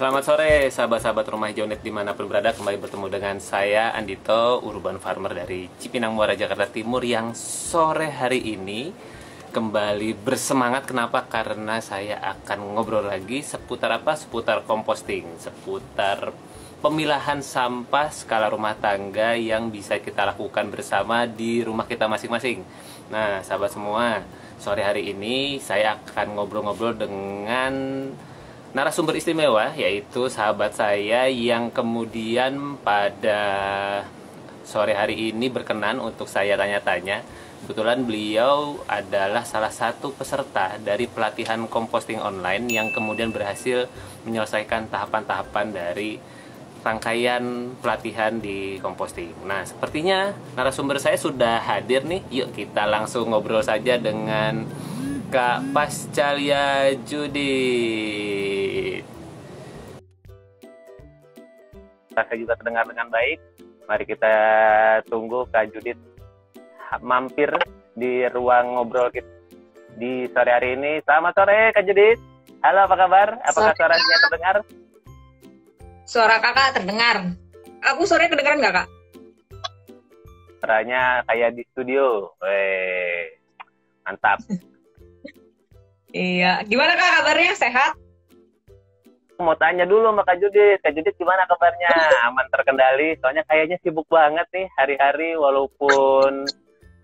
Selamat sore sahabat-sahabat Rumah Hijau.net dimanapun berada. Kembali bertemu dengan saya Andito, urban farmer dari Cipinang Muara, Jakarta Timur, yang sore hari ini kembali bersemangat. Kenapa? Karena saya akan ngobrol lagi seputar apa? Seputar composting, seputar pemilahan sampah skala rumah tangga yang bisa kita lakukan bersama di rumah kita masing-masing. Nah, sahabat semua, sore hari ini saya akan ngobrol-ngobrol dengan narasumber istimewa, yaitu sahabat saya yang kemudian pada sore hari ini berkenan untuk saya tanya-tanya. Kebetulan beliau adalah salah satu peserta dari pelatihan composting online yang kemudian berhasil menyelesaikan tahapan-tahapan dari rangkaian pelatihan di composting. Nah, sepertinya narasumber saya sudah hadir nih. Yuk kita langsung ngobrol saja dengan Kak Pascalia Judith. Saya juga terdengar dengan baik. Mari kita tunggu Kak Judith mampir di ruang ngobrol kita di sore hari ini. Selamat sore Kak Judith. Halo, apa kabar? Apakah suaranya terdengar? Suara kakak terdengar. Aku suaranya kedengaran nggak, Kak? Suaranya kayak di studio. Weh, mantap. Iya. Gimana Kak kabarnya? Sehat? Mau tanya dulu sama Kak Judith. Kak Judith gimana kabarnya? Aman, terkendali? Soalnya kayaknya sibuk banget nih hari-hari, walaupun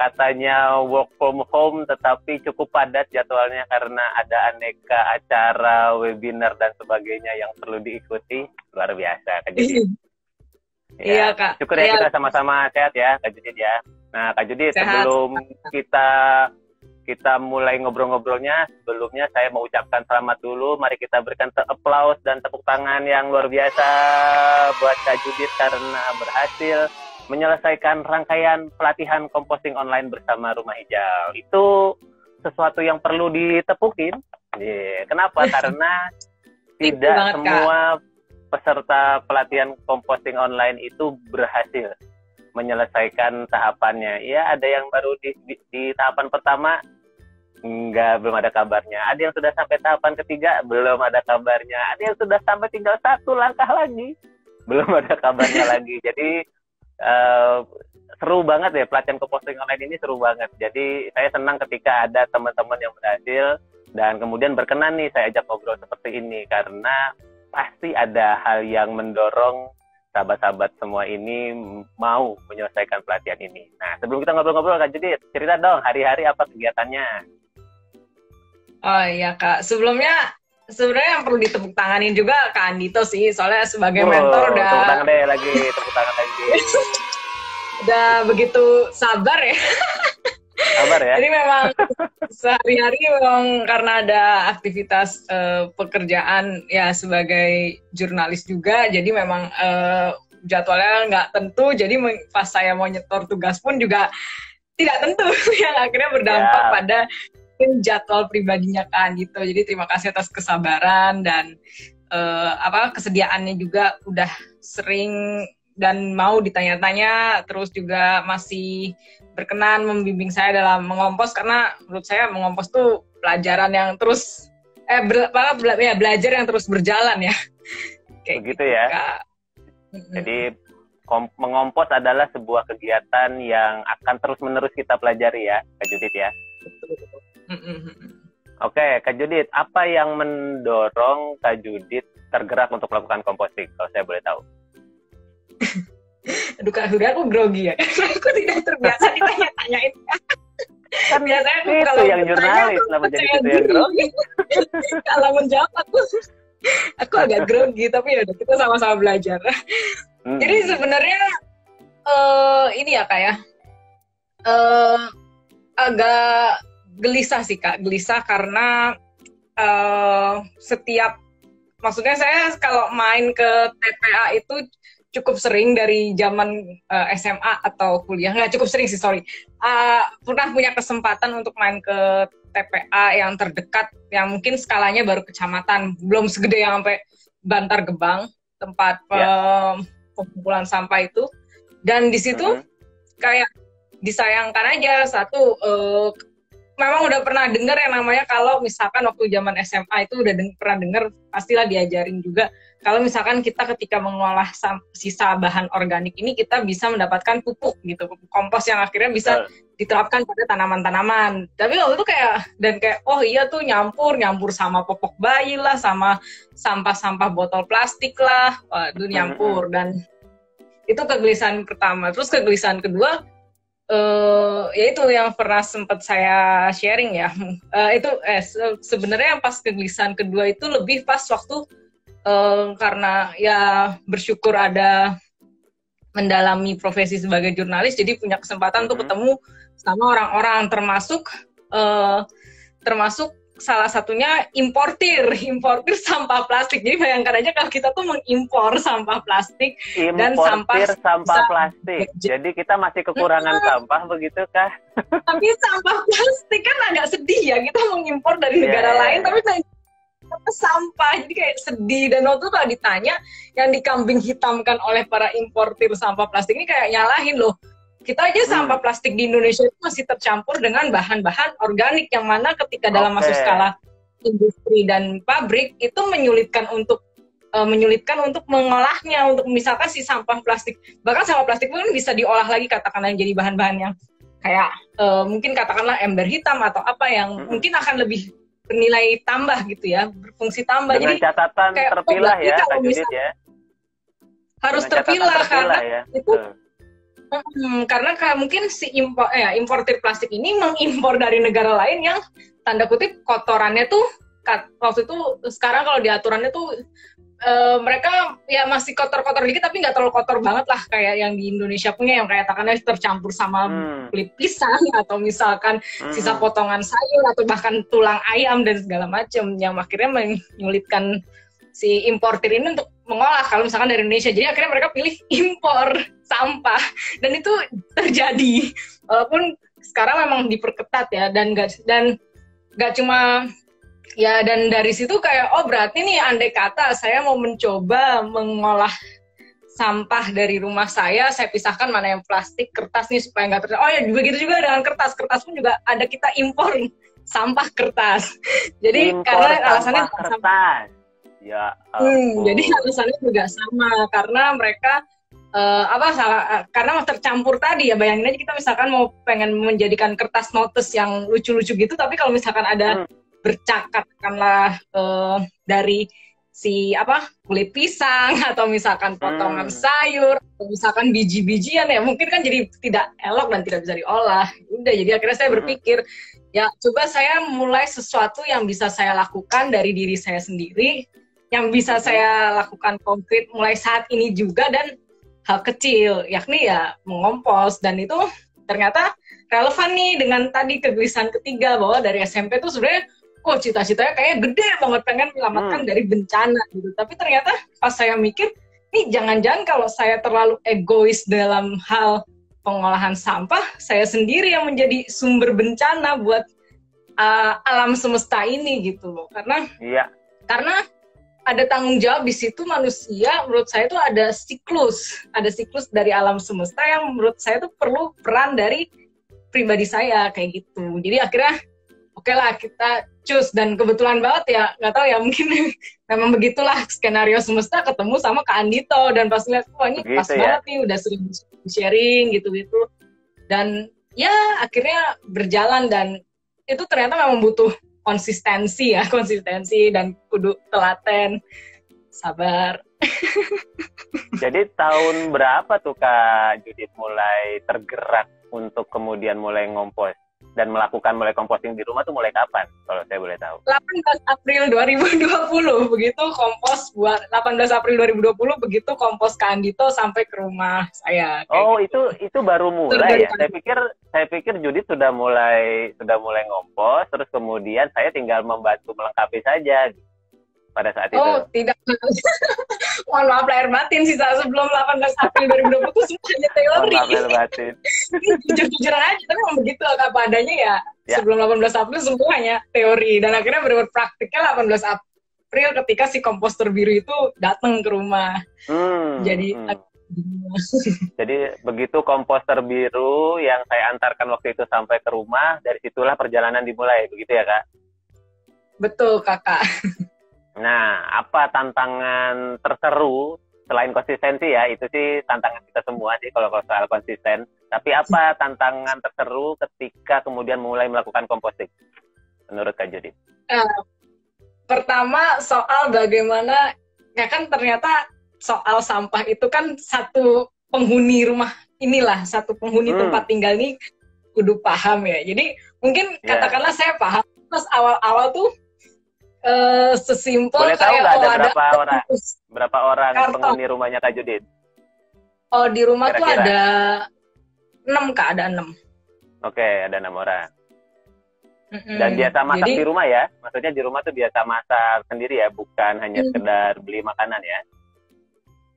katanya work from home, tetapi cukup padat jadwalnya karena ada aneka acara, webinar, dan sebagainya yang perlu diikuti. Luar biasa, Kak Judith. Iya, Kak. Syukur ya, kita sama-sama sehat ya, Kak Judith ya. Nah, Kak Judith, sebelum kita mulai ngobrol-ngobrolnya, sebelumnya saya mau ucapkan selamat dulu. Mari kita berikan aplaus dan tepuk tangan yang luar biasa buat Kak Judith karena berhasil menyelesaikan rangkaian pelatihan composting online bersama Rumah Hijau. Itu sesuatu yang perlu ditepukin. Kenapa? Karena tidak banget, semua peserta pelatihan composting online itu berhasil menyelesaikan tahapannya. Ya, ada yang baru di tahapan pertama, belum ada kabarnya. Ada yang sudah sampai tahapan ketiga, belum ada kabarnya. Ada yang sudah sampai tinggal satu langkah lagi, belum ada kabarnya lagi. Jadi seru banget ya, pelatihan composting online ini seru banget. Jadi saya senang ketika ada teman-teman yang berhasil dan kemudian berkenan nih saya ajak ngobrol seperti ini, karena pasti ada hal yang mendorong sahabat-sahabat semua ini mau menyelesaikan pelatihan ini. Nah, sebelum kita ngobrol-ngobrol, Kak Judith, cerita dong hari-hari apa kegiatannya? Oh iya, Kak. Sebenarnya yang perlu ditepuk tanganin juga Kak Andito sih, soalnya sebagai mentor udah tepuk tangan deh lagi, tepuk tangan lagi. Udah begitu sabar ya. Sabar ya. Jadi memang sehari-hari memang karena ada aktivitas pekerjaan ya sebagai jurnalis juga, jadi memang jadwalnya nggak tentu. Jadi pas saya mau nyetor tugas pun juga tidak tentu, yang akhirnya berdampak pada jadwal pribadinya kan gitu. Jadi terima kasih atas kesabaran dan kesediaannya juga udah sering dan mau ditanya-tanya, terus juga masih berkenan membimbing saya dalam mengompos, karena menurut saya mengompos tuh pelajaran yang terus belajar yang terus berjalan ya. Kayak begitu ya. Kak. Jadi mengompos adalah sebuah kegiatan yang akan terus-menerus kita pelajari ya, Kak Judith ya. Oke, Kak Judith, apa yang mendorong Kak Judith tergerak untuk melakukan composting, kalau saya boleh tahu? Aduh Kak, aku grogi ya, aku tidak terbiasa ditanya-tanyain. Kan biasanya aku kalau yang jurnalis lah menjadi itu yang grogi. Kalau menjawab aku agak grogi, tapi ya kita sama-sama belajar. Jadi sebenarnya ini ya Kak ya, agak gelisah sih Kak, gelisah karena maksudnya saya kalau main ke TPA itu cukup sering dari zaman SMA atau kuliah, nggak cukup sering sih, pernah punya kesempatan untuk main ke TPA yang terdekat, yang mungkin skalanya baru kecamatan, belum segede yang sampai Bantar Gebang, tempat pengumpulan sampah itu. Dan di situ kayak disayangkan aja, satu memang udah pernah dengar yang namanya, kalau misalkan waktu zaman SMA itu udah pernah dengar, pastilah diajarin juga kalau misalkan kita ketika mengolah sisa bahan organik ini, kita bisa mendapatkan pupuk gitu, pupuk kompos yang akhirnya bisa diterapkan pada tanaman-tanaman. Tapi waktu itu kayak oh iya tuh nyampur sama popok bayi lah, sama sampah-sampah botol plastik lah, waduh nyampur. Dan itu kegelisahan pertama. Terus kegelisahan kedua, yaitu yang pernah sempat saya sharing ya, sebenarnya pas kegelisahan kedua itu lebih pas waktu karena ya bersyukur ada mendalami profesi sebagai jurnalis, jadi punya kesempatan untuk ketemu sama orang-orang, termasuk salah satunya importir sampah plastik. Jadi bayangkan aja kalau kita tuh mengimpor sampah plastik dan sampah plastik. Jadi kita masih kekurangan sampah, begitu kah? Tapi sampah plastik kan agak sedih ya, kita mengimpor dari negara lain, tapi sampah, jadi kayak sedih. Dan waktu itu kalau ditanya, yang dikambing hitamkan oleh para importir sampah plastik ini kayak nyalahin loh, kita aja sampah plastik di Indonesia itu masih tercampur dengan bahan-bahan organik, yang mana ketika dalam masuk skala industri dan pabrik itu menyulitkan untuk mengolahnya, untuk misalkan si sampah plastik, bahkan sampah plastik pun bisa diolah lagi katakanlah jadi bahan-bahan yang kayak mungkin katakanlah ember hitam atau apa yang mungkin akan lebih bernilai tambah gitu ya, berfungsi tambah. Dengan jadi catatan terpilah ya, Kak Judit ya. Harus terpilah karena ya. Itu karena mungkin si importir plastik ini mengimpor dari negara lain yang tanda kutip kotorannya tuh waktu itu, sekarang kalau di aturannya tuh mereka ya masih kotor-kotor dikit, tapi nggak terlalu kotor banget lah kayak yang di Indonesia punya, yang kayak katakanlah tercampur sama kulit pisang atau misalkan sisa potongan sayur atau bahkan tulang ayam dan segala macam, yang akhirnya menyulitkan si importir ini untuk mengolah kalau misalkan dari Indonesia. Jadi akhirnya mereka pilih impor sampah, dan itu terjadi walaupun sekarang memang diperketat ya, dan nggak cuma ya, dan dari situ kayak oh berarti nih andai kata saya mau mencoba mengolah sampah dari rumah saya pisahkan mana yang plastik, kertas nih supaya nggak terjadi. Oh ya begitu juga dengan kertas pun juga ada, kita impor sampah kertas. Jadi impor karena alasannya kertas. Ya. Jadi alasannya juga sama, karena mereka karena tercampur tadi ya. Bayangin aja kita misalkan mau pengen menjadikan kertas notes yang lucu-lucu gitu, tapi kalau misalkan ada bercakapkanlah dari si kulit pisang atau misalkan potongan sayur atau misalkan biji-bijian ya, mungkin kan jadi tidak elok dan tidak bisa diolah. Udah, jadi akhirnya saya berpikir ya coba saya mulai sesuatu yang bisa saya lakukan dari diri saya sendiri, yang bisa saya lakukan konkret mulai saat ini juga, dan hal kecil yakni ya mengompos. Dan itu ternyata relevan nih dengan tadi kegelisahan ketiga, bahwa dari SMP tuh sebenarnya cita-citanya kayak gede banget, pengen menyelamatkan dari bencana gitu. Tapi ternyata pas saya mikir, nih jangan-jangan kalau saya terlalu egois dalam hal pengolahan sampah, saya sendiri yang menjadi sumber bencana buat alam semesta ini gitu loh. Karena ada tanggung jawab di situ manusia. Menurut saya itu ada siklus dari alam semesta yang menurut saya itu perlu peran dari pribadi saya kayak gitu. Jadi akhirnya oke lah, kita cus, dan kebetulan banget ya, nggak tahu ya, mungkin memang begitulah skenario semesta, ketemu sama Kak Andito, dan pas lihat wah ini pas banget nih, udah sering sharing gitu-gitu, dan ya akhirnya berjalan. Dan itu ternyata memang butuh konsistensi dan kudu telaten, sabar. Jadi tahun berapa tuh Kak Judit mulai tergerak untuk kemudian mulai ngompos dan mulai composting di rumah tuh mulai kapan, kalau saya boleh tahu? 18 April 2020 begitu kompos buat 18 April 2020 begitu kompos Kak Andito sampai ke rumah saya. Oh gitu. itu baru mulai ya. Saya pikir Judit sudah mulai ngompos, terus kemudian saya tinggal membantu melengkapi saja pada saat itu. Oh tidak. Mohon maaf lahir batin, sisa sebelum 18 April 2020 itu semuanya teori. Mohon maaf lahir batin. Jujur-jujuran aja, tapi memang begitu apa adanya ya. Sebelum 18 April semuanya teori, dan akhirnya benar-benar praktiknya 18 April ketika si komposter biru itu datang ke rumah. Jadi begitu komposter biru yang saya antarkan waktu itu sampai ke rumah, dari situlah perjalanan dimulai, begitu ya Kak? Betul Kakak. Nah, apa tantangan terseru selain konsistensi ya? Itu sih tantangan kita semua sih kalau soal konsisten. Tapi apa tantangan terseru ketika kemudian mulai melakukan composting menurut Kak Judit? Pertama soal bagaimana, ya kan ternyata soal sampah itu kan satu penghuni rumah inilah, satu penghuni tempat tinggal ini kudu paham ya. Jadi mungkin katakanlah saya paham, terus awal-awal tuh sesimpel boleh tahu kayak nggak ada berapa orang karton. penghuni rumahnya Kak Judit? Oh, di rumah Kira-kira tuh ada 6 Kak, ada 6. Oke, ada 6 orang. Dan biasa masak di rumah ya? Maksudnya di rumah tuh biasa masak sendiri ya, bukan hanya sekedar beli makanan ya?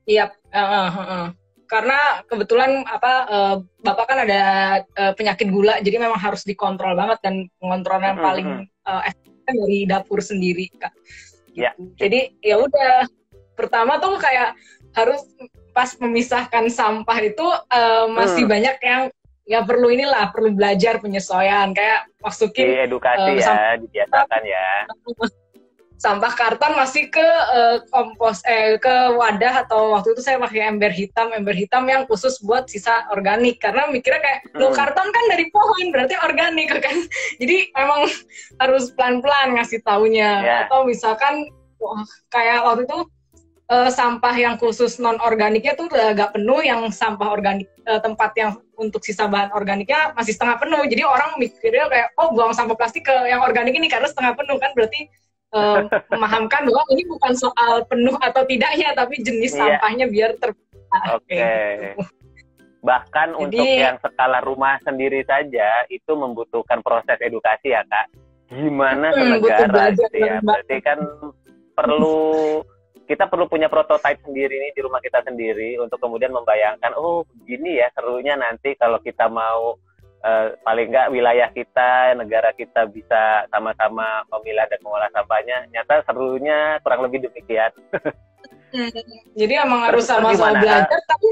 Iya, karena kebetulan Bapak kan ada penyakit gula, jadi memang harus dikontrol banget, dan pengontrolan paling efektif dari dapur sendiri, Kak. Ya. Jadi ya udah, pertama tuh kayak harus pas memisahkan sampah itu masih banyak yang ya perlu belajar penyesuaian, kayak masukin edukasi ya, dibiasakan ya. Sampah karton masih ke ke wadah, atau waktu itu saya pakai ember hitam yang khusus buat sisa organik, karena mikirnya kayak karton kan dari pohon berarti organik kan. Jadi memang harus pelan-pelan ngasih taunya. Atau misalkan kayak waktu itu sampah yang khusus non organiknya tuh udah agak penuh, yang sampah organik tempat yang untuk sisa bahan organiknya masih setengah penuh. Jadi orang mikirnya kayak buang sampah plastik ke yang organik ini karena setengah penuh kan, berarti memahamkan bahwa ini bukan soal penuh atau tidaknya, tapi jenis sampahnya biar terpisah. Oke. Bahkan jadi, untuk yang skala rumah sendiri saja itu membutuhkan proses edukasi ya Kak. Gimana senegara gitu ya. Berarti kan kita perlu punya prototipe sendiri nih di rumah kita sendiri untuk kemudian membayangkan, begini ya serunya nanti kalau kita mau paling nggak wilayah kita, negara kita bisa sama-sama memilah dan mengolah sampahnya. Nyata serunya kurang lebih demikian. Jadi emang harus sama-sama belajar, tapi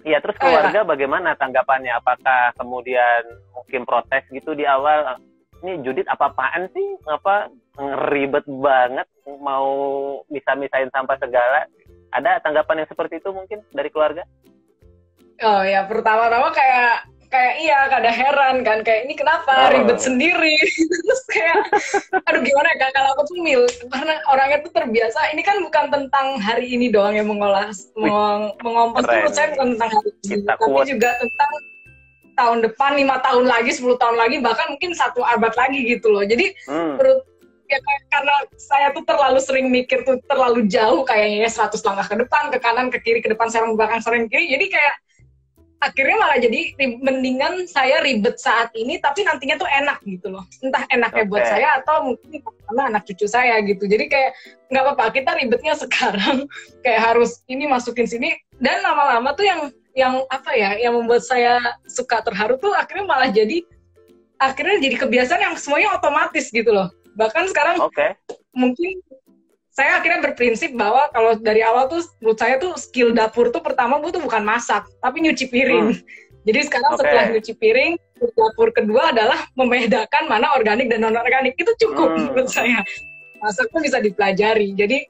iya, terus keluarga bagaimana tanggapannya? Apakah kemudian mungkin protes gitu di awal? Ini Judit apa-apaan sih? Ngapa ribet banget mau misah-misahin sampah segala? Ada tanggapan yang seperti itu mungkin dari keluarga? Oh ya, pertama-tama kayak kada heran kan, kayak ini kenapa ribet sendiri. Terus kayak aduh gimana ya, kalau aku tuh karena orangnya tuh terbiasa, ini kan bukan tentang hari ini doang yang mengompos tuh, menurut saya bukan tentang hari ini, tapi juga tentang tahun depan, 5 tahun lagi, 10 tahun lagi, bahkan mungkin 1 abad lagi gitu loh. Jadi menurut ya, karena saya tuh terlalu sering mikir tuh terlalu jauh kayaknya ya, 100 langkah ke depan, ke kanan, ke kiri, ke depan, serong ke belakang, serong ke kiri. Jadi kayak akhirnya malah jadi mendingan saya ribet saat ini tapi nantinya tuh enak gitu loh. Entah enaknya buat saya atau mungkin karena anak cucu saya gitu. Jadi kayak nggak apa-apa kita ribetnya sekarang, kayak harus ini masukin sini, dan lama-lama tuh yang membuat saya suka terharu tuh akhirnya malah jadi kebiasaan yang semuanya otomatis gitu loh. Bahkan sekarang mungkin saya akhirnya berprinsip bahwa kalau dari awal tuh menurut saya tuh skill dapur tuh pertama tuh bukan masak, tapi nyuci piring. Jadi sekarang setelah nyuci piring, dapur kedua adalah membedakan mana organik dan non organik. Itu cukup menurut saya. Masak tuh bisa dipelajari. Jadi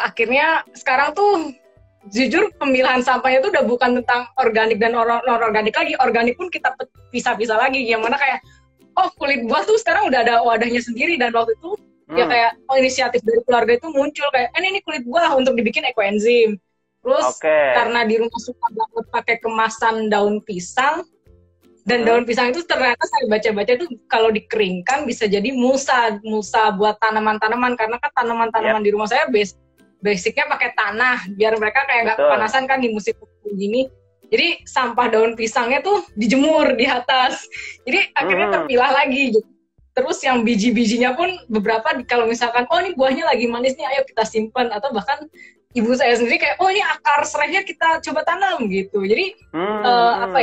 akhirnya sekarang tuh jujur pemilihan sampahnya tuh udah bukan tentang organik dan non organik lagi. Organik pun kita pisah-pisah lagi. Yang mana kayak kulit buah tuh sekarang udah ada wadahnya sendiri, dan waktu itu ya kayak inisiatif dari keluarga itu muncul kayak ini kulit buah untuk dibikin ekoenzim. Terus karena di rumah suka banget pakai kemasan daun pisang, dan daun pisang itu ternyata saya baca-baca itu kalau dikeringkan bisa jadi musa buat tanaman-tanaman, karena kan tanaman-tanaman di rumah saya basicnya pakai tanah biar mereka kayak nggak kepanasan kan di musim gini. Jadi sampah daun pisangnya tuh dijemur di atas. Jadi akhirnya terpilah lagi gitu. Terus yang biji-bijinya pun beberapa kalau misalkan ini buahnya lagi manis nih, ayo kita simpan. Atau bahkan ibu saya sendiri kayak ini akar serainya kita coba tanam gitu. Jadi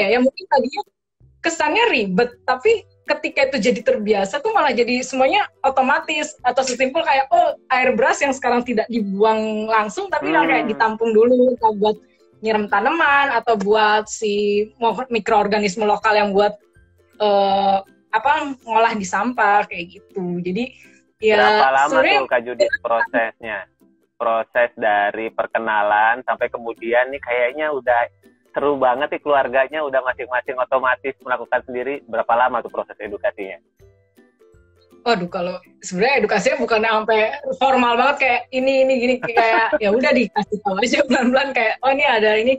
ya mungkin tadinya kesannya ribet, tapi ketika itu jadi terbiasa tuh malah jadi semuanya otomatis. Atau sesimpel kayak air beras yang sekarang tidak dibuang langsung tapi kayak ditampung dulu buat nyiram tanaman, atau buat si mikroorganisme lokal yang buat ngolah di sampah kayak gitu. Jadi ya berapa lama sebenarnya tuh Kak Judit prosesnya? Proses dari perkenalan sampai kemudian nih kayaknya udah seru banget nih keluarganya, udah masing-masing otomatis melakukan sendiri. Berapa lama tuh proses edukasinya? waduh, kalau sebenarnya edukasinya bukan sampai formal banget kayak ini gini, kayak ya udah dikasih tahu aja pelan-pelan kayak oh ini ada ini,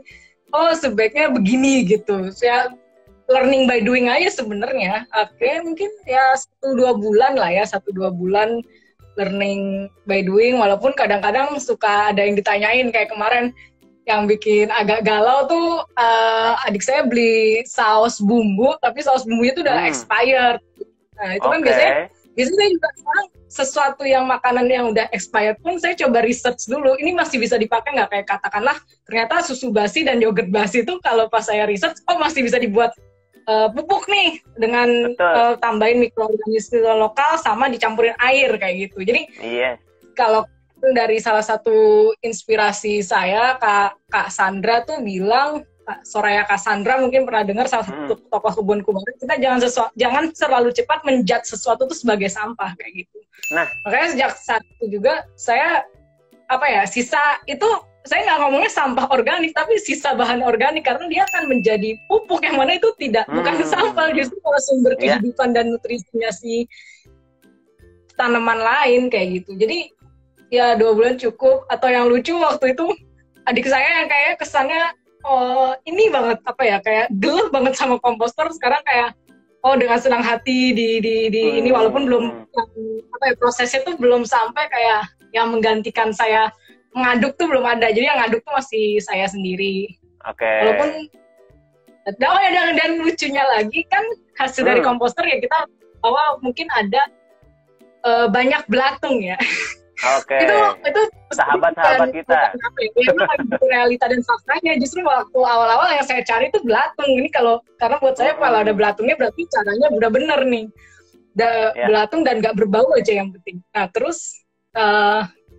oh sebaiknya begini gitu. Saya learning by doing aja sebenarnya. Akhirnya mungkin ya 1-2 bulan lah ya, 1-2 bulan learning by doing, walaupun kadang-kadang suka ada yang ditanyain kayak kemarin yang bikin agak galau tuh adik saya beli saus bumbu tapi saus bumbunya tuh udah expired. Nah itu kan biasanya juga sekarang sesuatu yang makanan yang udah expired pun saya coba research dulu ini masih bisa dipakai nggak, kayak katakanlah ternyata susu basi dan yogurt basi itu kalau pas saya research masih bisa dibuat pupuk nih dengan tambahin mikroorganisme lokal sama dicampurin air kayak gitu. Jadi kalau dari salah satu inspirasi saya Kak Sandra tuh bilang, Kak Soraya Cassandra mungkin pernah dengar, salah satu tokoh kebun kumarin, kita jangan selalu cepat menjudge sesuatu itu sebagai sampah kayak gitu. Nah, makanya sejak saat itu juga saya sisa itu saya nggak ngomongnya sampah organik tapi sisa bahan organik karena dia akan menjadi pupuk yang mana itu bukan sampah, justru kalau sumber kehidupan dan nutrisinya si tanaman lain kayak gitu. Jadi ya 2 bulan cukup. Atau yang lucu waktu itu adik saya yang kayak kesannya ini banget kayak gelap banget sama komposter, sekarang kayak dengan senang hati di ini walaupun belum prosesnya tuh belum sampai kayak yang menggantikan saya mengaduk tuh belum ada, jadi yang ngaduk tuh masih saya sendiri. Walaupun dan lucunya lagi kan hasil dari komposter ya kita mungkin ada banyak belatung ya. Itu sahabat-sahabat kita. Itu realita dan faktanya. Justru waktu awal-awal yang saya cari itu belatung. Ini karena buat saya kalau ada belatungnya berarti caranya udah bener nih. Belatung dan nggak berbau aja yang penting. Nah terus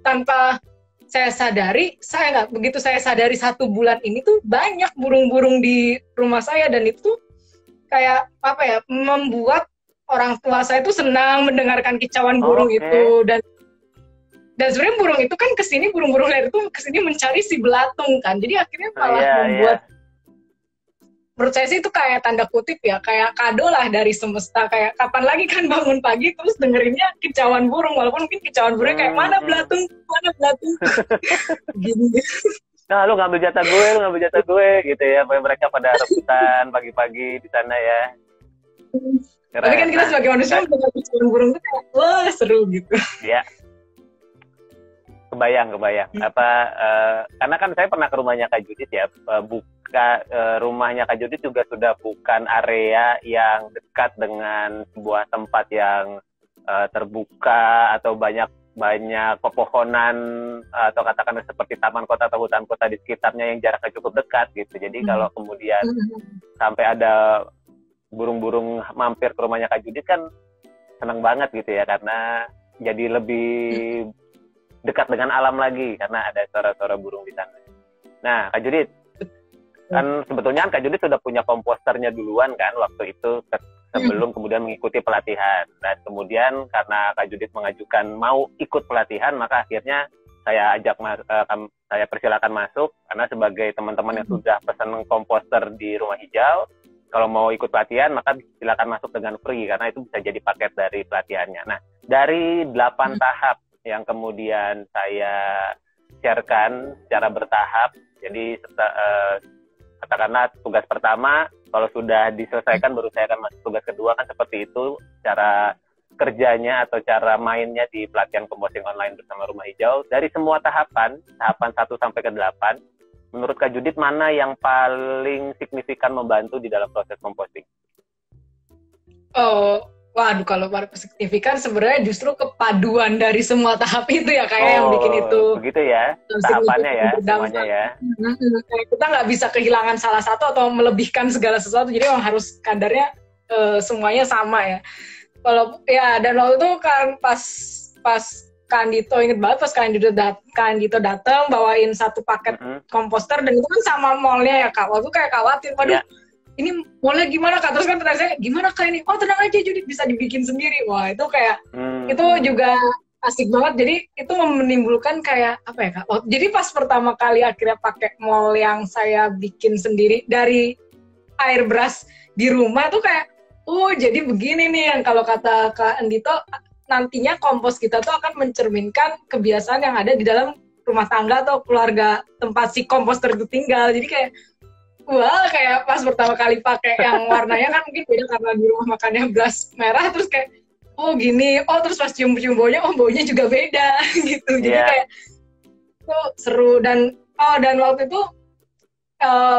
tanpa saya sadari, begitu saya sadari 1 bulan ini tuh banyak burung-burung di rumah saya dan itu kayak membuat orang tua saya tuh senang mendengarkan kicauan burung itu dan sebenarnya burung itu kan kesini, burung-burung liar itu kesini mencari si belatung kan, jadi akhirnya malah membuat menurut saya sih itu kayak tanda kutip ya, kayak kado lah dari semesta, kayak kapan lagi kan bangun pagi terus dengerinnya kicauan burung, walaupun mungkin kicauan burungnya kayak mana belatung gini. Nah lu ngambil jatah gue gitu ya, mereka pada rebutan pagi-pagi di sana ya. Tapi kan kita sebagai manusia mendengar kicauan burung itu kayak wah seru gitu. Iya. Kebayang. Karena kan saya pernah ke rumahnya Kak Judit ya, rumahnya Kak Judit juga sudah bukan area yang dekat dengan sebuah tempat yang terbuka atau banyak pepohonan atau katakanlah seperti taman kota atau hutan kota di sekitarnya yang jaraknya cukup dekat gitu. Jadi kalau kemudian sampai ada burung-burung mampir ke rumahnya Kak Judit kan senang banget gitu ya, karena jadi lebih dekat dengan alam lagi karena ada suara-suara burung di sana. Nah, Kak Judit, kan sebetulnya Kak Judit sudah punya komposternya duluan kan waktu itu sebelum kemudian mengikuti pelatihan. Nah, kemudian karena Kak Judit mengajukan mau ikut pelatihan, maka akhirnya saya persilakan masuk karena sebagai teman-teman yang sudah pesan komposter di Rumah Hijau, kalau mau ikut pelatihan maka silakan masuk dengan free karena itu bisa jadi paket dari pelatihannya. Nah, dari 8 tahap yang kemudian saya sharekan secara bertahap. Jadi katakanlah tugas pertama kalau sudah diselesaikan baru saya akan masuk tugas kedua, kan seperti itu cara kerjanya atau cara mainnya di pelatihan composting online bersama Rumah Hijau. Dari semua tahapan 1 sampai ke 8, menurut Kak Judit mana yang paling signifikan membantu di dalam proses composting? Waduh, kalau signifikan sebenarnya justru kepaduan dari semua tahap itu ya, kayak yang bikin itu. Begitu ya, tahapannya ya, semuanya ya. Kita nggak bisa kehilangan salah satu atau melebihkan segala sesuatu, jadi memang harus kadarnya semuanya sama ya. Kalau ya, dan waktu itu kan pas Kandito, inget banget pas Kandito datang bawain 1 paket komposter, dan itu kan sama mallnya ya Kak. Waktu kayak khawatir, waduh. ini mulai gimana Kak? Terus kan pertanyaan saya, gimana Kak ini? Oh tenang aja Judit, bisa dibikin sendiri. Wah itu kayak, itu juga asik banget. Jadi itu menimbulkan kayak, apa ya Kak? Oh, jadi pas pertama kali akhirnya pakai mall yang saya bikin sendiri dari airbrush di rumah tuh kayak, oh jadi begini nih yang kalau kata Kak Andito, nantinya kompos kita tuh akan mencerminkan kebiasaan yang ada di dalam rumah tangga atau keluarga tempat si komposter itu tinggal. Jadi kayak, wah kayak pas pertama kali pakai yang warnanya kan mungkin beda karena di rumah makannya brush merah, terus kayak oh gini, oh terus pas cium-cium baunya, oh baunya juga beda gitu. Jadi kayak itu seru dan waktu itu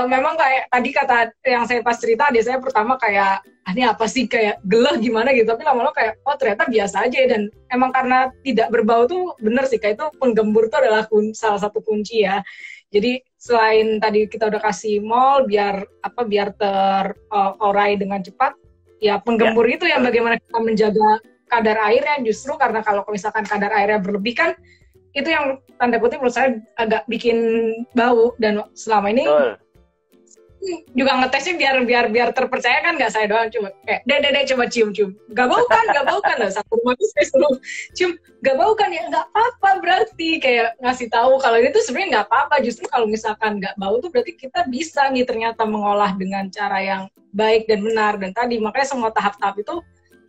memang kayak tadi kata yang saya pas cerita, dia saya pertama kayak ini apa sih, kayak geleh gimana gitu, tapi lama-lama kayak oh ternyata biasa aja. Dan emang karena tidak berbau tuh bener sih, kayak itu penggembur tuh adalah salah satu kunci ya. Jadi selain tadi kita udah kasih mol biar terurai dengan cepat, ya penggembur itu yang bagaimana kita menjaga kadar airnya. Justru karena kalau misalkan kadar airnya berlebih kan itu yang tanda kutip menurut saya agak bikin bau. Dan selama ini juga ngetesnya biar terpercaya kan, nggak saya doang cuma kayak dede coba cium nggak bau kan lah, satu rumah tuh saya suruh cium nggak bau kan, ya nggak apa-apa, berarti kayak ngasih tahu kalau ini tuh sebenarnya nggak apa-apa. Justru kalau misalkan nggak bau tuh berarti kita bisa nih ternyata mengolah dengan cara yang baik dan benar. Dan tadi makanya semua tahap-tahap itu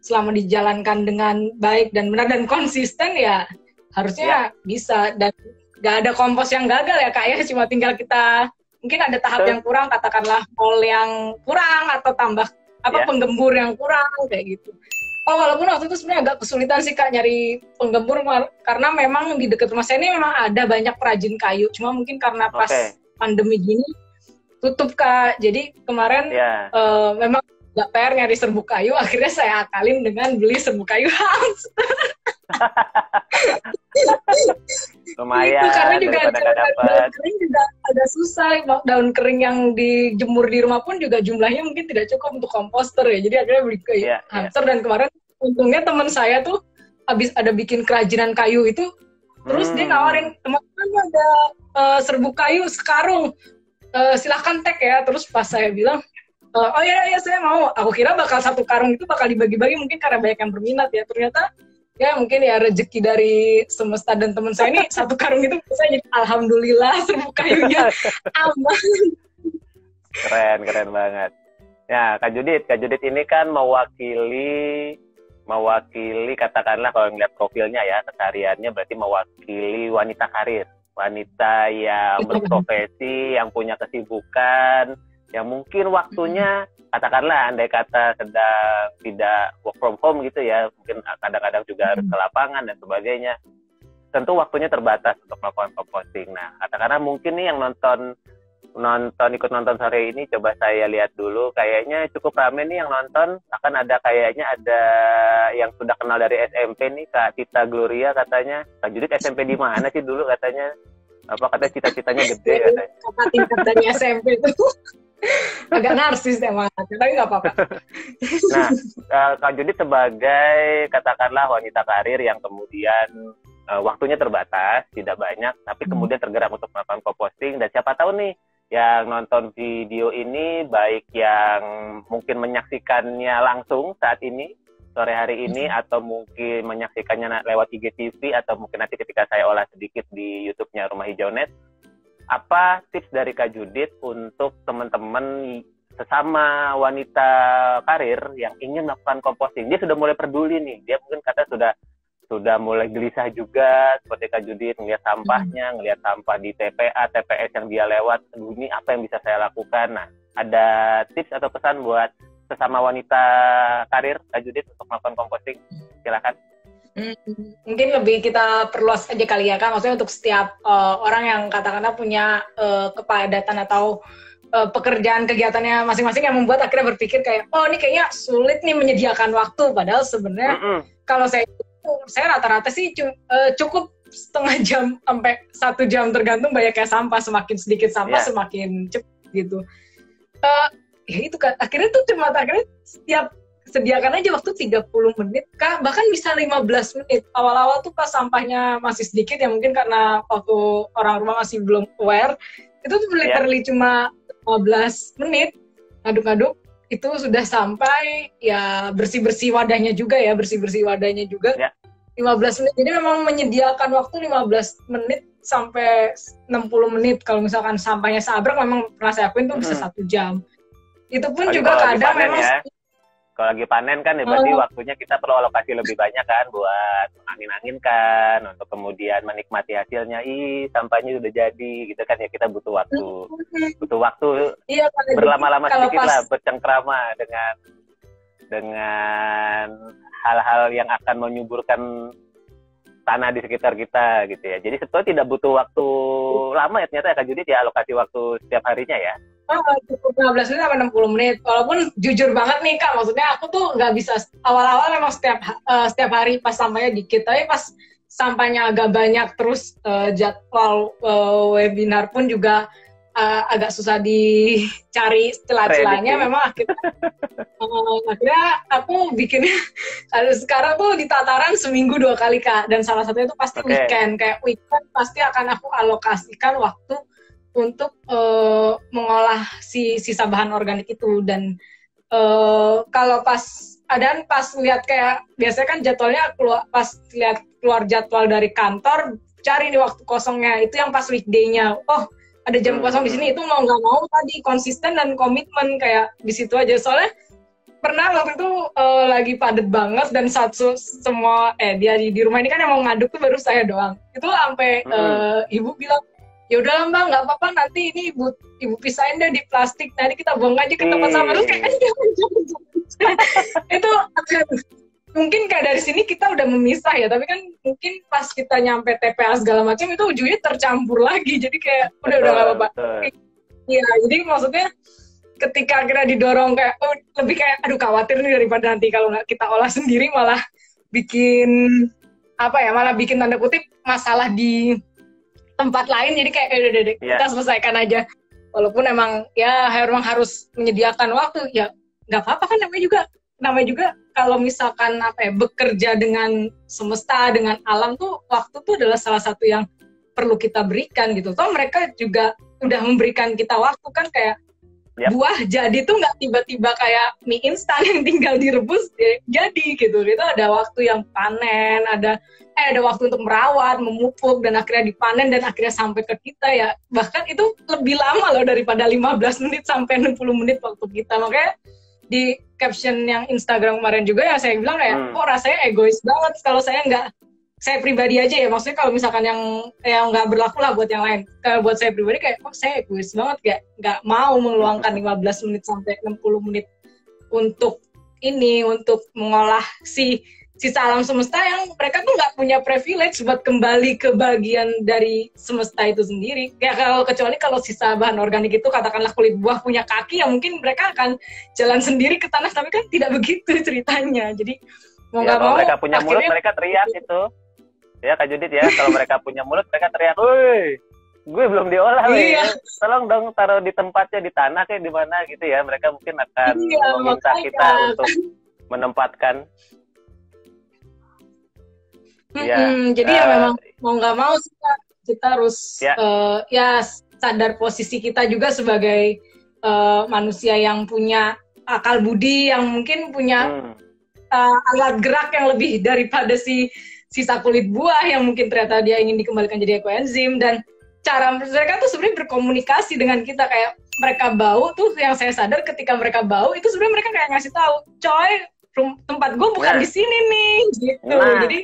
selama dijalankan dengan baik dan benar dan konsisten ya harusnya bisa. Dan nggak ada kompos yang gagal ya Kak ya, cuma tinggal kita mungkin ada tahap yang kurang, katakanlah mol yang kurang atau tambah penggembur yang kurang kayak gitu. Oh walaupun waktu itu sebenarnya agak kesulitan sih Kak nyari penggembur, karena memang di dekat rumah saya ini memang ada banyak perajin kayu, cuma mungkin karena pas pandemi gini tutup Kak. Jadi kemarin memang nggak PR nyari serbuk kayu, akhirnya saya akalin dengan beli serbuk kayu hamster. Lumayan, itu karena juga daun kering juga agak susah. Daun kering yang dijemur di rumah pun juga jumlahnya mungkin tidak cukup untuk komposter ya. Jadi akhirnya beli kayu hamster. Dan kemarin untungnya teman saya tuh habis ada bikin kerajinan kayu itu, terus dia nawarin, teman-teman ada serbuk kayu sekarung, silahkan tag ya. Terus pas saya bilang, oh ya saya mau. Aku kira bakal satu karung itu bakal dibagi-bagi mungkin karena banyak yang berminat ya. Ternyata ya mungkin ya rezeki dari semesta dan teman saya ini satu karung itu bisa jadi alhamdulillah serbuk kayunya aman. Keren banget. Ya Kak Judit ini kan mewakili katakanlah kalau ngeliat profilnya ya, kesehariannya berarti mewakili wanita karir, wanita yang berprofesi, yang punya kesibukan, yang mungkin waktunya katakanlah andai kata sedang tidak work from home gitu ya, mungkin kadang-kadang juga harus ke lapangan dan sebagainya, tentu waktunya terbatas untuk melakukan composting. Nah katakanlah mungkin nih yang ikut nonton sore ini, coba saya lihat dulu, kayaknya cukup ramai nih yang nonton. Akan ada kayaknya ada yang sudah kenal dari SMP nih, Kak Tita Gloria katanya. Kak Judit SMP di mana sih dulu katanya? Apa katanya cita-citanya gede katanya. Kakak tingkat dari SMP itu agak narsis emang, tapi nggak apa-apa. Nah, Kak Judit sebagai katakanlah wanita karir yang kemudian waktunya terbatas, tidak banyak, tapi kemudian tergerak untuk melakukan composting. Dan siapa tahu nih yang nonton video ini, baik yang mungkin menyaksikannya langsung saat ini, sore hari ini, atau mungkin menyaksikannya lewat IGTV, atau mungkin nanti ketika saya olah sedikit di YouTube-nya Rumah Hijau Net. Apa tips dari Kak Judit untuk teman-teman sesama wanita karir yang ingin melakukan composting? Dia sudah mulai peduli nih, dia mungkin kata sudah mulai gelisah juga seperti Kak Judit, ngelihat sampahnya, ngelihat sampah di TPA, TPS yang dia lewat. Ini apa yang bisa saya lakukan? Nah, ada tips atau pesan buat sesama wanita karir Kak Judit untuk melakukan composting? Silakan. Mungkin lebih kita perluas aja kali ya Kak, maksudnya untuk setiap orang yang katakanlah punya kepadatan atau pekerjaan kegiatannya masing-masing yang membuat akhirnya berpikir kayak, oh ini kayaknya sulit nih menyediakan waktu, padahal sebenarnya kalau saya rata-rata sih cukup setengah jam sampai 1 jam, tergantung banyaknya sampah. Semakin sedikit sampah semakin cepat gitu. Ya itu kan akhirnya setiap sediakan aja waktu 30 menit Kak, bahkan bisa 15 menit. Awal-awal tuh pas sampahnya masih sedikit ya, mungkin karena waktu orang rumah masih belum aware, itu tuh literally cuma 15 menit ngaduk-ngaduk itu sudah sampai ya bersih-bersih wadahnya juga ya, Ya. 15 menit. Jadi memang menyediakan waktu 15 menit sampai 60 menit. Kalau misalkan sampahnya seabrek memang pernah saya lakuin tuh bisa 1 jam. Itu pun Apalagi juga kalau lagi kadang panen memang ya. Kalau lagi panen kan ya berarti waktunya kita perlu alokasi lebih banyak kan buat angin-angin kan, untuk kemudian menikmati hasilnya. Sampahnya udah jadi gitu kan ya, kita butuh waktu. Butuh waktu iya, berlama-lama kalau sedikit pas, lah, bercengkrama dengan hal-hal yang akan menyuburkan tanah di sekitar kita gitu ya. Jadi sebetulnya tidak butuh waktu lama ya ternyata ya Kak Judit ya, alokasi waktu setiap harinya ya. cukup 15 menit sampai 60 menit. Walaupun jujur banget nih Kak, maksudnya aku tuh nggak bisa, awal-awal memang setiap hari pas sampahnya dikit, tapi pas sampahnya agak banyak terus jadwal webinar pun juga agak susah dicari celah-celahnya. Memang akhirnya aku bikinnya sekarang tuh di tataran seminggu 2 kali Kak, dan salah satunya itu pasti weekend. Kayak weekend pasti akan aku alokasikan waktu untuk mengolah sisa bahan organik itu. Dan kalau pas lihat kayak biasanya kan jadwalnya pas lihat keluar jadwal dari kantor, cari di waktu kosongnya itu yang pas weekday-nya. Oh, ada jam kosong di sini, itu mau nggak mau tadi konsisten dan komitmen kayak di situ aja. Soalnya pernah waktu itu lagi padet banget dan semua dia di rumah ini kan yang mau ngaduk tuh baru saya doang. Itu sampai ibu bilang, ya udah Mbak, nggak apa-apa, nanti ini ibu pisahin deh di plastik, nanti kita buang aja ke tempat sampah. Terus kayak itu mungkin kayak dari sini kita udah memisah ya, tapi kan mungkin pas kita nyampe TPA segala macam itu ujungnya tercampur lagi, jadi kayak udah nggak apa-apa. Iya, jadi maksudnya ketika kira didorong kayak lebih kayak aduh khawatir nih, daripada nanti kalau nggak kita olah sendiri malah bikin malah bikin tanda kutip masalah di tempat lain. Jadi kayak udah kita selesaikan aja, walaupun emang harus menyediakan waktu ya, nggak apa-apa kan, namanya juga kalau misalkan bekerja dengan semesta, dengan alam tuh, waktu tuh adalah salah satu yang perlu kita berikan gitu. Toh mereka juga udah memberikan kita waktu kan, kayak buah jadi tuh nggak tiba-tiba kayak mie instan yang tinggal direbus jadi gitu. Itu ada waktu yang panen, ada waktu untuk merawat, memupuk, dan akhirnya dipanen dan akhirnya sampai ke kita ya. Bahkan itu lebih lama loh daripada 15 menit sampai 60 menit waktu kita. Makanya di caption yang Instagram kemarin juga ya saya bilang kayak kok rasanya egois banget kalau saya pribadi aja ya, maksudnya kalau misalkan yang nggak berlaku lah buat yang lain. Kalau buat saya pribadi kayak kok saya egois banget, nggak mau meluangkan 15 menit sampai 60 menit untuk mengolah sisa alam semesta yang mereka tuh nggak punya privilege buat kembali ke bagian dari semesta itu sendiri. Ya kecuali kalau sisa bahan organik itu katakanlah kulit buah punya kaki, ya mungkin mereka akan jalan sendiri ke tanah, tapi kan tidak begitu ceritanya. Jadi mau nggak mau mereka punya mulut mereka teriak itu. Ya Kak Judit ya, kalau mereka punya mulut mereka teriak, "Woi, gue belum diolah nih, tolong dong taruh di tempatnya, di tanah kayak di mana gitu ya." Mereka mungkin akan meminta kita untuk menempatkan. Jadi ya memang mau nggak mau kita harus sadar posisi kita juga sebagai manusia yang punya akal budi, yang mungkin punya alat gerak yang lebih daripada sisa kulit buah yang mungkin ternyata dia ingin dikembalikan jadi ekoenzim. Dan cara mereka tuh sebenarnya berkomunikasi dengan kita, kayak mereka bau tuh, yang saya sadar ketika mereka bau itu sebenarnya mereka kayak ngasih tahu, coy tempat gue bukan di sini nih gitu. Jadi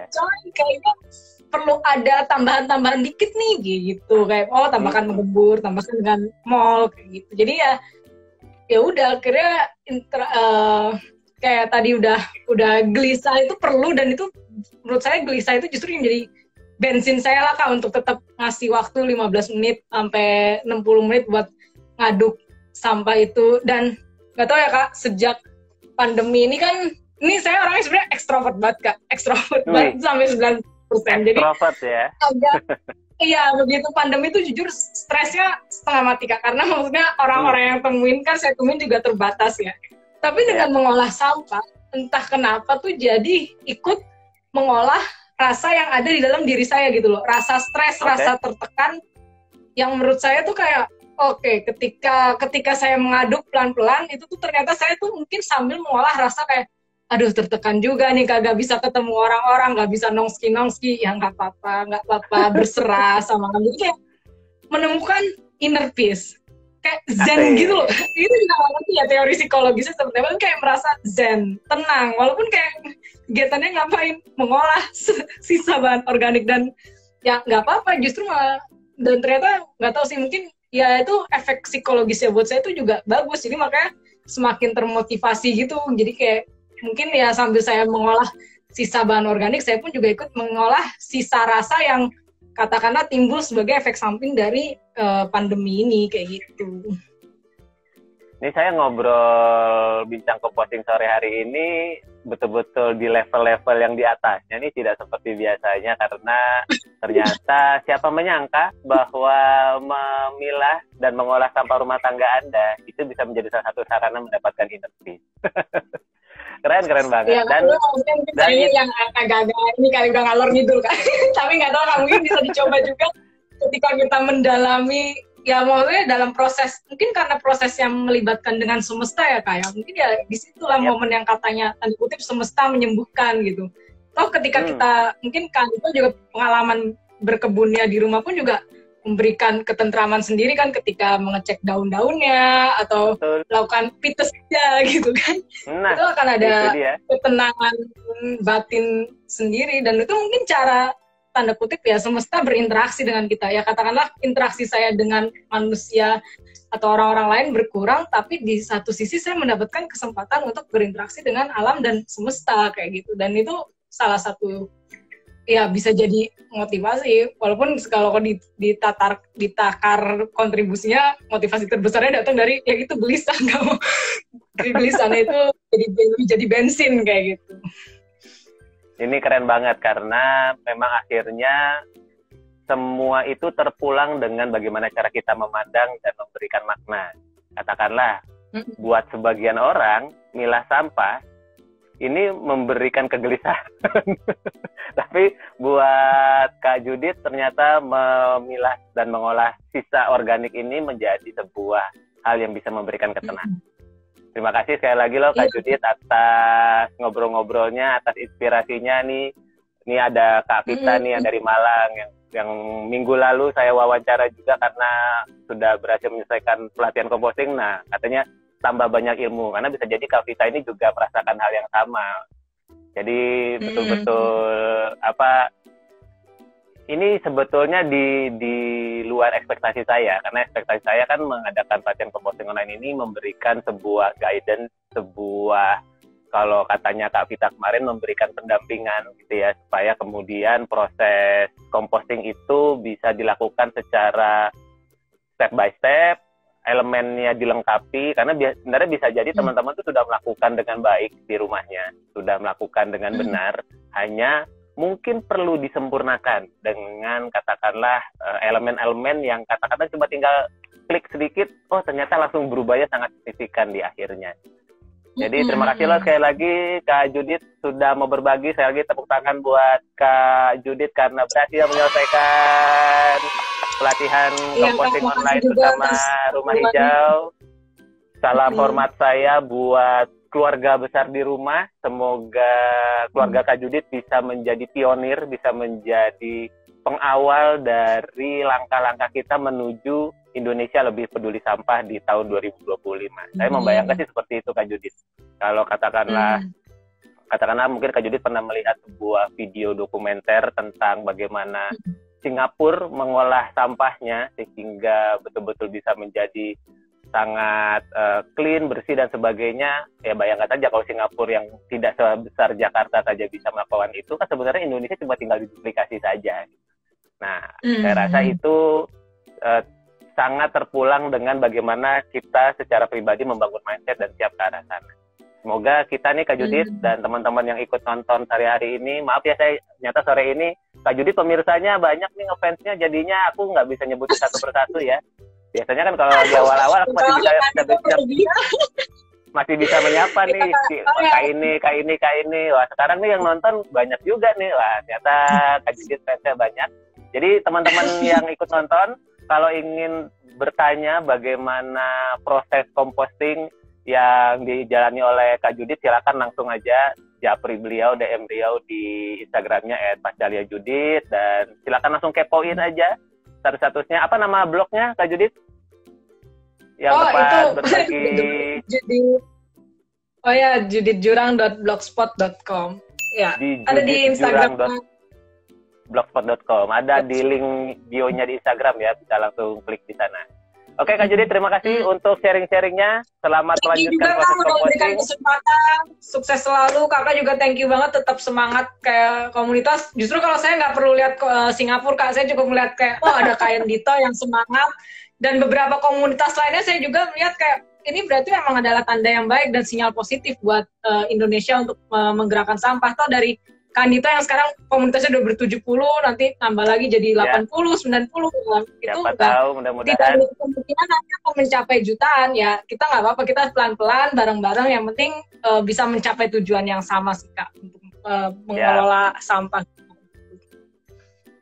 coy kayaknya perlu ada tambahan-tambahan dikit nih gitu, kayak tambahkan mengebur, tambahkan dengan mall kayak gitu. Jadi ya udah akhirnya kayak tadi udah gelisah itu perlu, dan itu menurut saya gelisah itu justru yang jadi bensin saya lah Kak, untuk tetap ngasih waktu 15 menit sampai 60 menit buat ngaduk sampah itu. Dan nggak tahu ya Kak, sejak pandemi ini kan, ini saya orangnya sebenarnya ekstrovert banget Kak, ekstrovert banget sampai 90%. Jadi ya. Iya, begitu pandemi itu jujur stresnya setengah mati Kak, karena maksudnya orang-orang yang saya temuin juga terbatas ya. Tapi dengan mengolah sampah, entah kenapa tuh jadi ikut mengolah rasa yang ada di dalam diri saya gitu loh. Rasa stres, rasa tertekan, yang menurut saya tuh kayak, Oke, ketika saya mengaduk pelan-pelan, itu tuh ternyata saya tuh mungkin sambil mengolah rasa kayak, aduh tertekan juga nih, kagak bisa ketemu orang-orang, nggak bisa nongski-nongski, ya nggak apa-apa, berserah sama kamu. Kayak menemukan inner peace, kayak zen gitu loh. Itu juga nggak ngerti ya teori psikologisnya seperti apa, kayak merasa zen, tenang, walaupun kayak kegiatannya ngapain, mengolah sisa bahan organik dan ya nggak apa-apa, justru malah, dan ternyata nggak tahu sih, mungkin ya itu efek psikologisnya buat saya itu juga bagus, jadi makanya semakin termotivasi gitu. Jadi kayak mungkin ya sambil saya mengolah sisa bahan organik, saya pun juga ikut mengolah sisa rasa yang katakanlah timbul sebagai efek samping dari pandemi ini kayak gitu. Ini saya ngobrol bincang composting sore hari ini betul-betul di level-level yang di atasnya nih, tidak seperti biasanya, karena ternyata siapa menyangka bahwa memilah dan mengolah sampah rumah tangga Anda itu bisa menjadi salah satu sarana mendapatkan inner peace. Keren banget. Ya, dan ini yang agak-agak ini kali udah ngalor ngidul kan. Tapi nggak tahu, mungkin bisa dicoba juga ketika kita mendalami. Ya maksudnya dalam proses, mungkin karena proses yang melibatkan dengan semesta ya kayak, mungkin ya disitulah momen yang katanya tanda kutip semesta menyembuhkan gitu. Toh ketika kita, mungkin kan itu juga pengalaman berkebunnya di rumah pun juga memberikan ketentraman sendiri kan, ketika mengecek daun-daunnya atau melakukan pitesnya gitu kan. Nah, itu akan ada ketenangan batin sendiri, dan itu mungkin cara tanda kutip ya semesta berinteraksi dengan kita. Ya katakanlah interaksi saya dengan manusia atau orang-orang lain berkurang, tapi di satu sisi saya mendapatkan kesempatan untuk berinteraksi dengan alam dan semesta kayak gitu. Dan itu salah satu ya bisa jadi motivasi, walaupun kalau ditakar kontribusinya, motivasi terbesarnya datang dari ya itu gelisah, nggak mau gelisah itu jadi bensin kayak gitu. Ini keren banget karena memang akhirnya semua itu terpulang dengan bagaimana cara kita memandang dan memberikan makna. Katakanlah, buat sebagian orang, milah sampah ini memberikan kegelisahan. Tapi buat Kak Judith ternyata memilah dan mengolah sisa organik ini menjadi sebuah hal yang bisa memberikan ketenangan. Terima kasih sekali lagi loh Kak Judith atas ngobrol-ngobrolnya, atas inspirasinya nih. Ini ada Kak Vita nih yang dari Malang yang minggu lalu saya wawancara juga karena sudah berhasil menyelesaikan pelatihan composting. Nah, katanya tambah banyak ilmu karena bisa jadi Kak Vita ini juga merasakan hal yang sama. Jadi betul-betul ini sebetulnya di luar ekspektasi saya, karena ekspektasi saya kan mengadakan pelatihan composting online ini memberikan sebuah guidance, sebuah, kalau katanya Kak Vita kemarin, memberikan pendampingan gitu ya, supaya kemudian proses composting itu bisa dilakukan secara step by step, elemennya dilengkapi, karena sebenarnya bisa jadi teman-teman itu sudah melakukan dengan baik di rumahnya, sudah melakukan dengan benar, hanya mungkin perlu disempurnakan dengan katakanlah elemen-elemen yang katakanlah cuma tinggal klik sedikit, oh ternyata langsung berubahnya sangat signifikan di akhirnya. Jadi terima kasih loh sekali lagi Kak Judith sudah mau berbagi. Sekali lagi tepuk tangan buat Kak Judith karena berhasil menyelesaikan pelatihan composting online bersama Rumah Hijau. Salam hormat saya buat keluarga besar di rumah. Semoga keluarga Kak Judith bisa menjadi pionir, bisa menjadi pengawal dari langkah-langkah kita menuju Indonesia lebih peduli sampah di tahun 2025. Saya membayangkan sih seperti itu Kak Judith. Kalau katakanlah mungkin Kak Judith pernah melihat sebuah video dokumenter tentang bagaimana Singapura mengolah sampahnya sehingga betul-betul bisa menjadi sangat clean, bersih dan sebagainya. Ya bayangkan saja kalau Singapura yang tidak sebesar Jakarta saja bisa melakukan itu, kan sebenarnya Indonesia cuma tinggal duplikasi saja. Nah, saya rasa itu sangat terpulang dengan bagaimana kita secara pribadi membangun mindset dan siap ke arah sana. Semoga kita nih Kak Judith dan teman-teman yang ikut nonton hari-hari ini, maaf ya saya nyata sore ini Kak Judith pemirsanya banyak nih ngefansnya, jadinya aku nggak bisa nyebutin satu persatu ya. Biasanya kan kalau di awal-awal aku masih bisa menyapa nih kak ini. Wah sekarang nih yang nonton banyak juga nih. Wah ternyata Kak Judith fansnya banyak. Jadi teman-teman yang ikut nonton kalau ingin bertanya bagaimana proses composting yang dijalani oleh Kak Judit, silakan langsung aja japri beliau, DM beliau di Instagramnya @pascaliajudit, dan silakan langsung kepoin aja status-statusnya. Apa nama blognya Kak Judit? Yang tempat berbagi. Oh ya, juditjurang.blogspot.com. Ya, ada di Instagram. Blogspot.com. Ada di link bio-nya di Instagram ya, bisa langsung klik di sana. Oke Kak Judit, terima kasih untuk sharing-sharingnya. Selamat melanjutkan proses composting. Kesempatan, sukses selalu. Kakak juga thank you banget, tetap semangat kayak komunitas. Justru kalau saya nggak perlu lihat Singapura, Kak, saya cukup melihat kayak, oh ada Kak Dito yang semangat. Dan beberapa komunitas lainnya saya juga melihat kayak, ini berarti memang adalah tanda yang baik dan sinyal positif buat Indonesia untuk menggerakkan sampah. Toh dari Kandito yang sekarang komunitasnya udah ber-70, nanti tambah lagi jadi 80, 90. Itu tahu, mudah-mudahan tidak ada kemungkinan nanti akan mencapai jutaan. Ya, kita nggak apa-apa, kita pelan-pelan, bareng-bareng. Yang penting bisa mencapai tujuan yang sama sih, Kak, untuk mengelola sampah.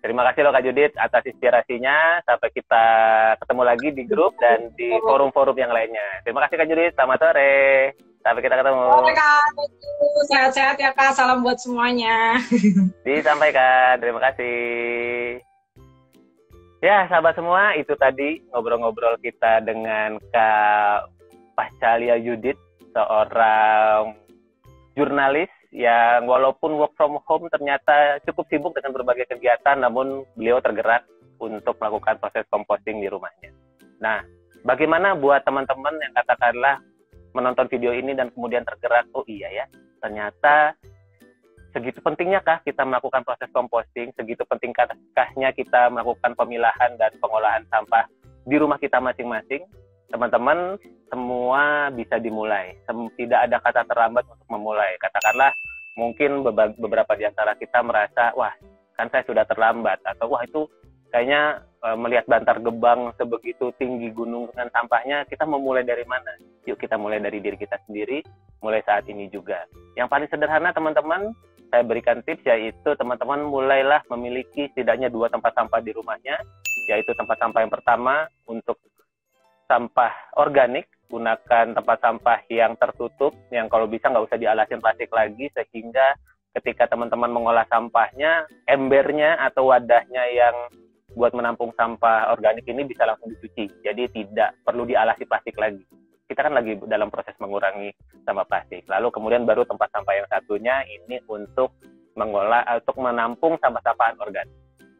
Terima kasih loh Kak Judit atas inspirasinya. Sampai kita ketemu lagi di grup dan di forum-forum yang lainnya. Terima kasih Kak Judit, selamat sore. Sampai kita ketemu. Oke Kak, sehat-sehat ya Kak, salam buat semuanya. Disampaikan, terima kasih. Ya sahabat semua, itu tadi ngobrol-ngobrol kita dengan Kak Pascaliajudit, seorang jurnalis yang walaupun work from home ternyata cukup sibuk dengan berbagai kegiatan, namun beliau tergerak untuk melakukan proses composting di rumahnya. Nah, bagaimana buat teman-teman yang katakanlah menonton video ini dan kemudian tergerak, oh iya ya, ternyata segitu pentingnya kah kita melakukan proses composting, segitu pentingkahnya kita melakukan pemilahan dan pengolahan sampah di rumah kita masing-masing. Teman-teman, semua bisa dimulai. Tidak ada kata terlambat untuk memulai. Katakanlah, mungkin beberapa di antara kita merasa, wah, kan saya sudah terlambat. Atau, wah, itu kayaknya melihat Bantar Gebang sebegitu tinggi gunung dengan sampahnya, kita mau mulai dari mana? Yuk kita mulai dari diri kita sendiri, mulai saat ini juga. Yang paling sederhana teman-teman, saya berikan tips, yaitu teman-teman mulailah memiliki setidaknya 2 tempat sampah di rumahnya, yaitu tempat sampah yang pertama untuk sampah organik, gunakan tempat sampah yang tertutup, yang kalau bisa nggak usah dialasin plastik lagi, sehingga ketika teman-teman mengolah sampahnya, embernya atau wadahnya yang buat menampung sampah organik ini bisa langsung dicuci, jadi tidak perlu dialasi plastik lagi. Kita kan lagi dalam proses mengurangi sampah plastik. Lalu kemudian baru tempat sampah yang satunya ini untuk mengolah, untuk menampung sampah-sampahan organik.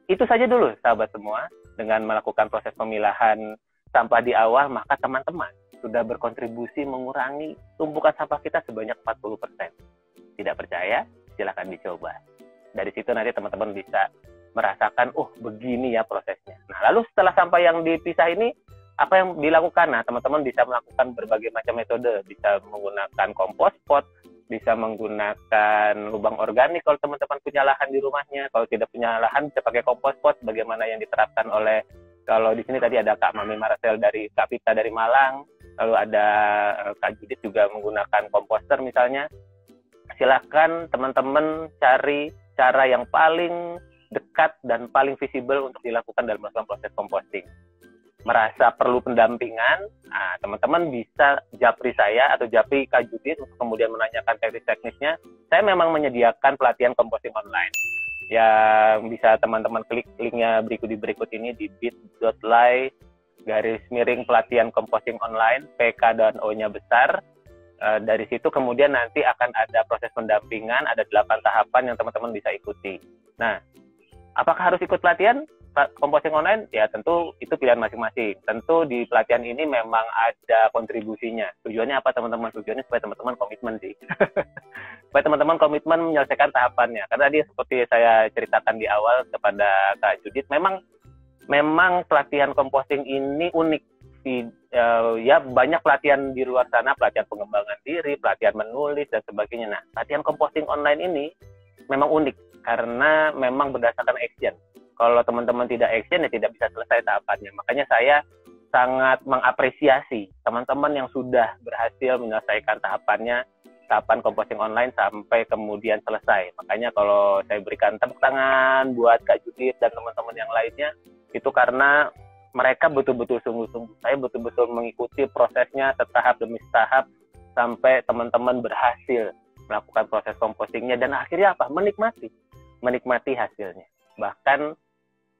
Itu saja dulu sahabat semua, dengan melakukan proses pemilahan sampah di awal, maka teman-teman sudah berkontribusi mengurangi tumpukan sampah kita sebanyak 40%. Tidak percaya? Silakan dicoba. Dari situ nanti teman-teman bisa merasakan, oh begini ya prosesnya. Nah, lalu setelah sampah yang dipisah ini, apa yang dilakukan? Nah, teman-teman bisa melakukan berbagai macam metode. Bisa menggunakan compost pot, bisa menggunakan lubang organik kalau teman-teman punya lahan di rumahnya. Kalau tidak punya lahan, bisa pakai compost pot, bagaimana yang diterapkan oleh, kalau di sini tadi ada Kak Mami Marcel dari Kak Pita dari Malang, lalu ada Kak Judit juga menggunakan komposter misalnya. Silakan teman-teman cari cara yang paling dekat dan paling visible untuk dilakukan dalam melakukan proses composting. Merasa perlu pendampingan, nah, teman-teman bisa japri saya atau japri Kak Judit untuk kemudian menanyakan teknis-teknisnya. Saya memang menyediakan pelatihan composting online yang bisa teman-teman klik linknya berikut ini di bit.ly/pelatihan composting online, PK dan O-nya besar. Dari situ kemudian nanti akan ada proses pendampingan, ada 8 tahapan yang teman-teman bisa ikuti. Nah, apakah harus ikut pelatihan composting online? Ya tentu itu pilihan masing-masing. Tentu di pelatihan ini memang ada kontribusinya. Tujuannya apa teman-teman? Tujuannya supaya teman-teman komitmen sih. Supaya teman-teman komitmen menyelesaikan tahapannya. Karena tadi seperti saya ceritakan di awal kepada Kak Judit, memang pelatihan composting ini unik. Ya banyak pelatihan di luar sana, pelatihan pengembangan diri, pelatihan menulis dan sebagainya. Nah, pelatihan composting online ini memang unik karena memang berdasarkan action. Kalau teman-teman tidak action ya tidak bisa selesai tahapannya. Makanya saya sangat mengapresiasi teman-teman yang sudah berhasil menyelesaikan tahapan composting online sampai kemudian selesai. Makanya kalau saya berikan tepuk tangan buat Kak Judit dan teman-teman yang lainnya, itu karena mereka betul-betul sungguh-sungguh. Saya betul-betul mengikuti prosesnya setahap demi setahap sampai teman-teman berhasil melakukan proses compostingnya dan akhirnya apa? Menikmati hasilnya. Bahkan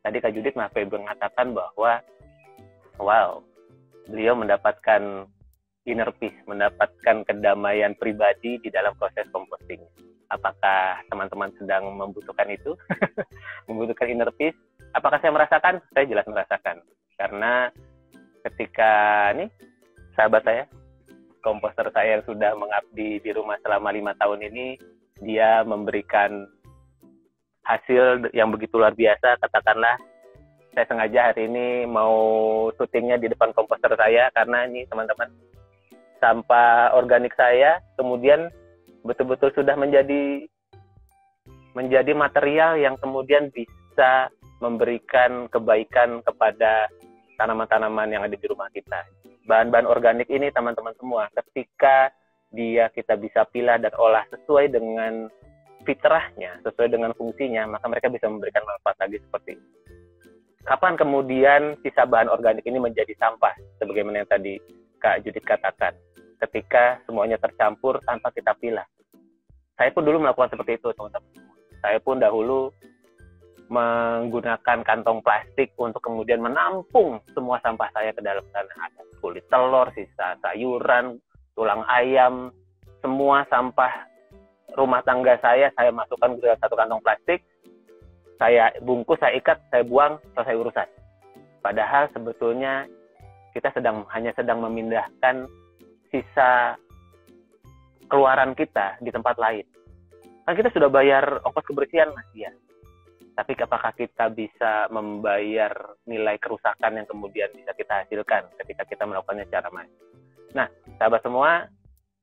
tadi Kak Judit mengatakan bahwa wow, beliau mendapatkan inner peace, mendapatkan kedamaian pribadi di dalam proses composting. Apakah teman-teman sedang membutuhkan itu? Membutuhkan inner peace? Apakah saya merasakan? Saya jelas merasakan. Karena ketika nih, sahabat saya, komposter saya yang sudah mengabdi di rumah selama 5 tahun ini, dia memberikan hasil yang begitu luar biasa. Katakanlah, saya sengaja hari ini mau syutingnya di depan komposter saya, karena ini teman-teman, sampah organik saya kemudian betul-betul sudah menjadi material yang kemudian bisa memberikan kebaikan kepada tanaman-tanaman yang ada di rumah kita. Bahan-bahan organik ini teman-teman semua, ketika kita bisa pilah dan olah sesuai dengan fitrahnya, sesuai dengan fungsinya, maka mereka bisa memberikan manfaat lagi seperti ini. Kapan kemudian sisa bahan organik ini menjadi sampah, sebagaimana yang tadi Kak Judit katakan, ketika semuanya tercampur tanpa kita pilah. Saya pun dulu melakukan seperti itu, teman-teman. Saya pun dahulu menggunakan kantong plastik untuk kemudian menampung semua sampah saya ke dalam sana. Ada kulit telur, sisa sayuran, tulang ayam, semua sampah rumah tangga saya masukkan ke dalam satu kantong plastik, saya bungkus, saya ikat, saya buang, selesai urusan. Padahal sebetulnya kita hanya sedang memindahkan sisa keluaran kita di tempat lain. Kan kita sudah bayar ongkos kebersihan, Mas, ya. Tapi apakah kita bisa membayar nilai kerusakan yang kemudian bisa kita hasilkan ketika kita melakukannya secara masif? Nah, sahabat semua,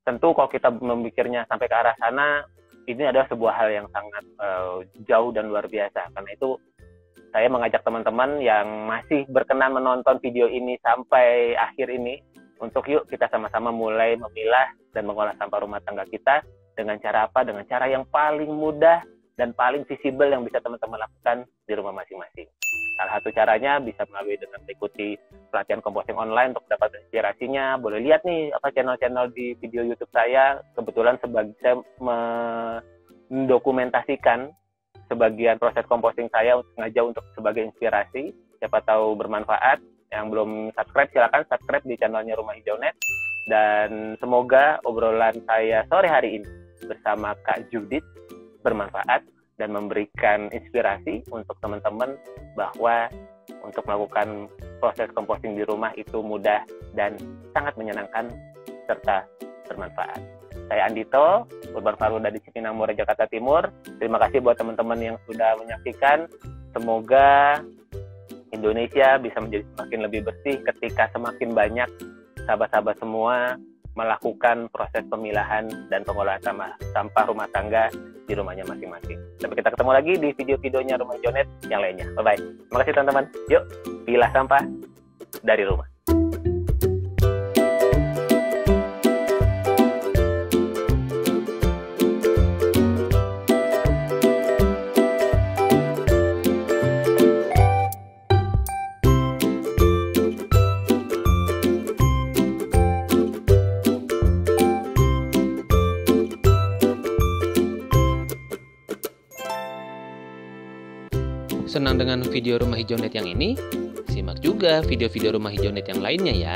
tentu kalau kita memikirnya sampai ke arah sana, ini adalah sebuah hal yang sangat jauh dan luar biasa. Karena itu, saya mengajak teman-teman yang masih berkenan menonton video ini sampai akhir ini, untuk yuk kita sama-sama mulai memilah dan mengolah sampah rumah tangga kita dengan cara apa? Dengan cara yang paling mudah dan paling visible yang bisa teman-teman lakukan di rumah masing-masing. Salah satu caranya bisa melalui dengan mengikuti pelatihan composting online untuk dapat inspirasinya. Boleh lihat nih apa channel-channel di video YouTube saya. Kebetulan saya mendokumentasikan sebagian proses composting saya sengaja untuk sebagai inspirasi. Siapa tahu bermanfaat. Yang belum subscribe, silakan subscribe di channelnya Rumah Hijau Net. Dan semoga obrolan saya sore hari ini bersama Kak Judit bermanfaat dan memberikan inspirasi untuk teman-teman bahwa untuk melakukan proses composting di rumah itu mudah dan sangat menyenangkan serta bermanfaat. Saya Andito, Urban Farmer dari Cipinang Muara, Jakarta Timur. Terima kasih buat teman-teman yang sudah menyaksikan. Semoga Indonesia bisa menjadi semakin lebih bersih ketika semakin banyak sahabat-sahabat semua melakukan proses pemilahan dan pengolahan sampah rumah tangga di rumahnya masing-masing. Sampai kita ketemu lagi di video-videonya Rumah Hijau Net yang lainnya. Bye-bye. Terima kasih teman-teman. Yuk, pilah sampah dari rumah. Senang dengan video Rumah Hijau Net yang ini? Simak juga video-video Rumah Hijau Net yang lainnya ya.